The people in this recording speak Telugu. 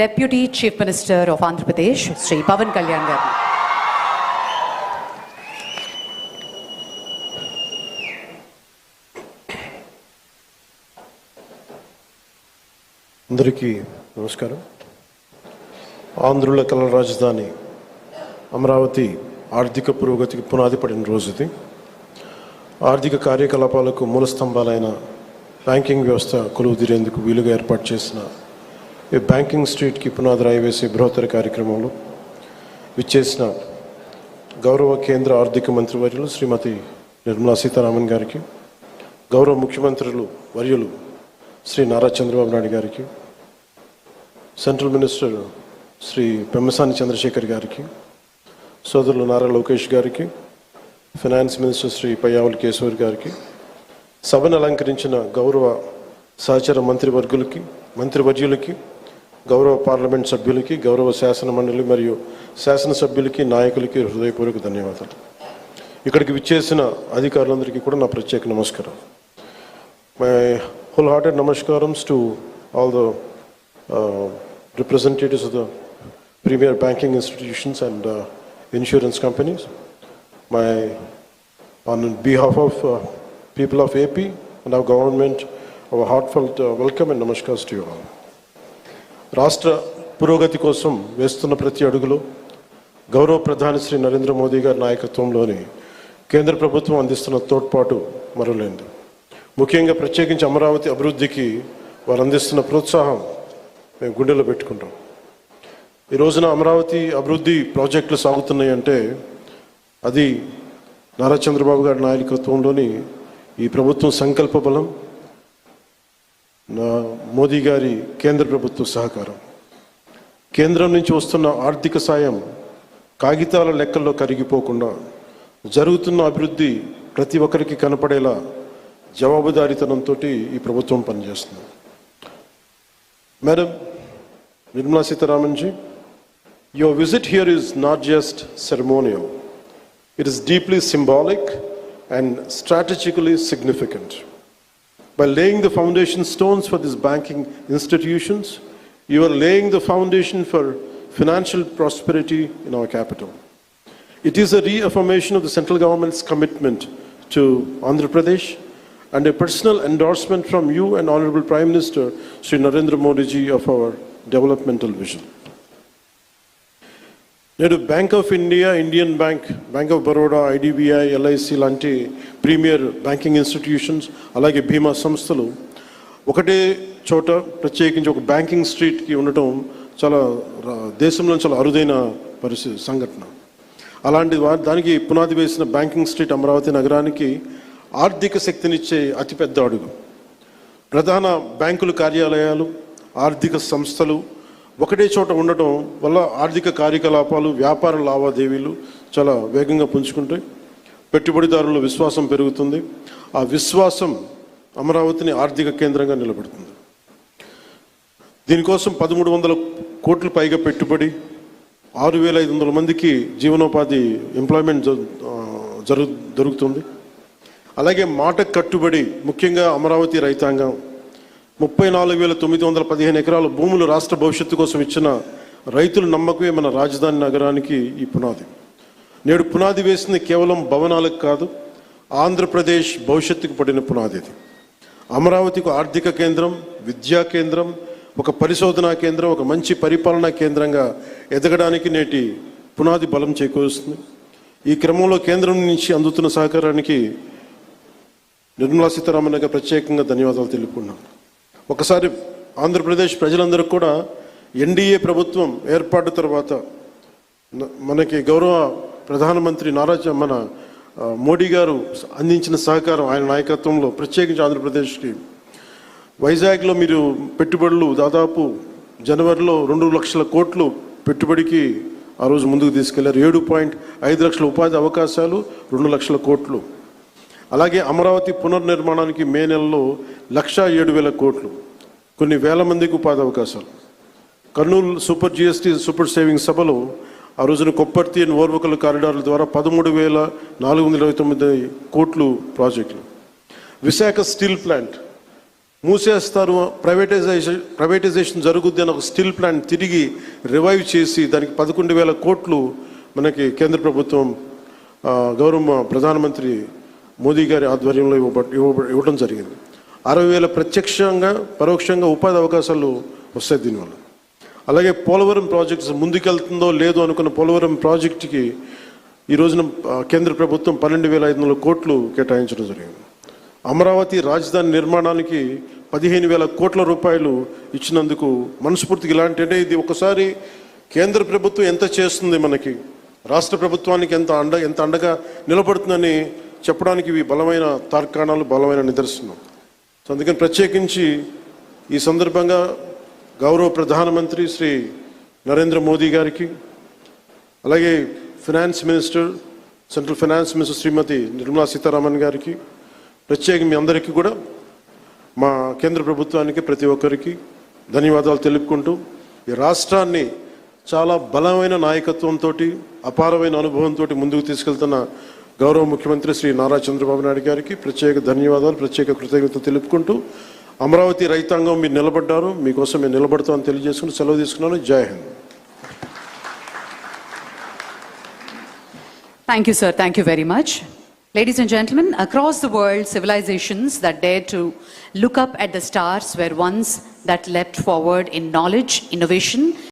Deputy Chief Minister of Andhra Pradesh, Sri Pavan Kalyan garu. అందరికీ నమస్కారం. ఆంధ్రుల కళల రాజధాని అమరావతి ఆర్థిక పురోగతికి పునాది పడిన రోజుది. ఆర్థిక కార్యకలాపాలకు మూల స్తంభాలైన బ్యాంకింగ్ వ్యవస్థ కొలువుదీరేందుకు వీలుగా ఏర్పాటు చేసిన ఈ బ్యాంకింగ్ స్ట్రీట్కి పునాది రాయి వేసే బృహత్తర కార్యక్రమంలో విచ్చేసిన గౌరవ కేంద్ర ఆర్థిక మంత్రివర్యులు శ్రీమతి నిర్మలా సీతారామన్ గారికి, గౌరవ ముఖ్యమంత్రులు వర్యులు శ్రీ నారా చంద్రబాబు నాయుడు గారికి, సెంట్రల్ మినిస్టర్ శ్రీ పెమ్మసాని చంద్రశేఖర్ గారికి, సోదరులు నారా లోకేష్ గారికి, ఫైనాన్స్ మినిస్టర్ శ్రీ పయ్యావుల కేశవర్ గారికి, సభను అలంకరించిన గౌరవ సహచర మంత్రివర్యులకి, గౌరవ పార్లమెంట్ సభ్యులకి, గౌరవ శాసన మండలి మరియు శాసనసభ్యులకి, నాయకులకి హృదయపూర్వక ధన్యవాదాలు. ఇక్కడికి విచ్చేసిన అధికారులందరికీ కూడా నా ప్రత్యేక నమస్కారం. My wholehearted namaskarams to all the representatives of the premier banking institutions and insurance companies. On behalf of people of AP and our government, our heartfelt welcome and namaskars to you all. రాష్ట్ర పురోగతి కోసం వేస్తున్న ప్రతి అడుగులో గౌరవ ప్రధాని శ్రీ నరేంద్ర మోదీ గారి నాయకత్వంలోని కేంద్ర ప్రభుత్వం అందిస్తున్న తోడ్పాటు మరులేంది. ముఖ్యంగా ప్రత్యేకించి అమరావతి అభివృద్ధికి వారు అందిస్తున్న ప్రోత్సాహం మేము గుండెలో పెట్టుకుంటాం. ఈ రోజున అమరావతి అభివృద్ధి ప్రాజెక్టులు సాగుతున్నాయి అంటే అది నారా చంద్రబాబు గారి నాయకత్వంలోని ఈ ప్రభుత్వం సంకల్ప బలం, మోదీ గారి కేంద్ర ప్రభుత్వ సహకారం. కేంద్రం నుంచి వస్తున్న ఆర్థిక సాయం కాగితాల లెక్కల్లో కరిగిపోకుండా జరుగుతున్న అభివృద్ధి ప్రతి ఒక్కరికి కనపడేలా జవాబుదారీతనంతో ఈ ప్రభుత్వం పనిచేస్తుంది. Madam Nirmala Sitharaman ji, your visit here is not just ceremonial. It is deeply symbolic and strategically significant. By laying the foundation stones for these banking institutions, you are laying the foundation for financial prosperity in our capital. It is a reaffirmation of the central government's commitment to Andhra Pradesh and a personal endorsement from you and Honorable Prime Minister Sri Narendra Modi ji of our developmental vision. నేడు bank of India, Indian bank, bank of Baroda, IDBI, LIC లాంటి ప్రీమియర్ బ్యాంకింగ్ ఇన్స్టిట్యూషన్స్, అలాగే బీమా సంస్థలు ఒకటే చోట ప్రత్యేకించి ఒక బ్యాంకింగ్ స్ట్రీట్కి ఉండటం చాలా దేశంలో చాలా అరుదైన సంఘటన. అలాంటి దానికి పునాది వేసిన బ్యాంకింగ్ స్ట్రీట్ అమరావతి నగరానికి ఆర్థిక శక్తినిచ్చే అతిపెద్ద అడుగు. ప్రధాన బ్యాంకుల కార్యాలయాలు, ఆర్థిక సంస్థలు ఒకటే చోట ఉండటం వల్ల ఆర్థిక కార్యకలాపాలు, వ్యాపార లావాదేవీలు చాలా వేగంగా పుంజుకుంటాయి. పెట్టుబడిదారుల విశ్వాసం పెరుగుతుంది. ఆ విశ్వాసం అమరావతిని ఆర్థిక కేంద్రంగా నిలబెడుతుంది. దీనికోసం 1300 కోట్ల పైగా పెట్టుబడి, 6500 మందికి జీవనోపాధి ఎంప్లాయ్మెంట్ జరుగుతుంది. అలాగే మాట కట్టుబడి ముఖ్యంగా అమరావతి రైతాంగం 34,915 ఎకరాల భూములు రాష్ట్ర భవిష్యత్తు కోసం ఇచ్చిన రైతుల నమ్మకమే మన రాజధాని నగరానికి ఈ పునాది. నేడు పునాది వేసింది కేవలం భవనాలకు కాదు, ఆంధ్రప్రదేశ్ భవిష్యత్తుకు పడిన పునాది ఇది. అమరావతికి ఆర్థిక కేంద్రం, విద్యా కేంద్రం, ఒక పరిశోధనా కేంద్రం, ఒక మంచి పరిపాలనా కేంద్రంగా ఎదగడానికి నేటి పునాది బలం చేకూరుస్తుంది. ఈ క్రమంలో కేంద్రం నుంచి అందుతున్న సహకారానికి నిర్మలా సీతారామన్ గారు ప్రత్యేకంగా ధన్యవాదాలు తెలుపుకున్నాను. ఒకసారి ఆంధ్రప్రదేశ్ ప్రజలందరూ కూడా NDA ప్రభుత్వం ఏర్పాటు తర్వాత మనకి గౌరవ ప్రధానమంత్రి మన మోడీ గారు అందించిన సహకారం, ఆయన నాయకత్వంలో ప్రత్యేకించి ఆంధ్రప్రదేశ్కి వైజాగ్లో మీరు పెట్టుబడులు దాదాపు జనవరిలో 2 లక్షల కోట్లు పెట్టుబడికి ఆ రోజు ముందుకు తీసుకెళ్లారు. 7.5 లక్షల ఉపాధి అవకాశాలు, 2 లక్షల కోట్లు. అలాగే అమరావతి పునర్నిర్మాణానికి మే నెలలో 1,07,000 కోట్లు, కొన్ని వేల మందికి ఉపాధి అవకాశాలు. Kurnool super GST super saving సభలో ఆ రోజున కొప్పర్తి అండ్ ఓర్వకల్ కారిడార్ల ద్వారా 13,429 కోట్లు ప్రాజెక్టులు. విశాఖ స్టీల్ ప్లాంట్ మూసేస్తారు, ప్రైవేటైజేషన్ జరుగుద్ది అని ఒక స్టీల్ ప్లాంట్ తిరిగి రివైవ్ చేసి దానికి 11,000 కోట్లు మనకి కేంద్ర ప్రభుత్వం గౌరవ ప్రధానమంత్రి మోదీ గారి ఆధ్వర్యంలో ఇవ్వడం జరిగింది. 60,000 ప్రత్యక్షంగా పరోక్షంగా ఉపాధి అవకాశాలు వస్తాయి దీనివల్ల. అలాగే పోలవరం ప్రాజెక్ట్స్ ముందుకెళ్తుందో లేదో అనుకున్న పోలవరం ప్రాజెక్టుకి ఈ రోజున కేంద్ర ప్రభుత్వం 12,500 కోట్లు కేటాయించడం జరిగింది. అమరావతి రాజధాని నిర్మాణానికి 15,000 కోట్ల రూపాయలు ఇచ్చినందుకు మనస్ఫూర్తిగా ఇలాంటి, అంటే ఇది ఒకసారి కేంద్ర ప్రభుత్వం ఎంత చేస్తుంది మనకి, రాష్ట్ర ప్రభుత్వానికి ఎంత అండగా నిలబడుతుందని చెప్పడానికి ఇవి బలమైన తార్కాణాలు, బలమైన నిదర్శనం. సో అందుకని ప్రత్యేకించి ఈ సందర్భంగా గౌరవ ప్రధానమంత్రి శ్రీ నరేంద్ర మోదీ గారికి, అలాగే సెంట్రల్ ఫైనాన్స్ మినిస్టర్ శ్రీమతి నిర్మలా సీతారామన్ గారికి, ప్రత్యేకంగా మీ అందరికీ కూడా, మా కేంద్ర ప్రభుత్వానికి ప్రతి ఒక్కరికి ధన్యవాదాలు తెలుపుకుంటూ, ఈ రాష్ట్రాన్ని చాలా బలమైన నాయకత్వంతో, అపారమైన అనుభవంతో ముందుకు తీసుకెళ్తున్న గౌరవ ముఖ్యమంత్రి శ్రీ నారా చంద్రబాబు నాయుడు గారికి ప్రత్యేక ధన్యవాదాలు, ప్రత్యేక కృతజ్ఞతలు తెలుపుకుంటూ, అమరావతి రైతాంగం మీరు నిలబడ్డారు, మీకోసం మేము నిలబడతామని తెలియజేసుకుంటూ సెలవు తీసుకున్నాను. జై Hind. Thank you, sir. Thank you very much. Ladies and gentlemen, across the world, civilizations that dared to look up at the stars were ones that leapt forward in knowledge, innovation,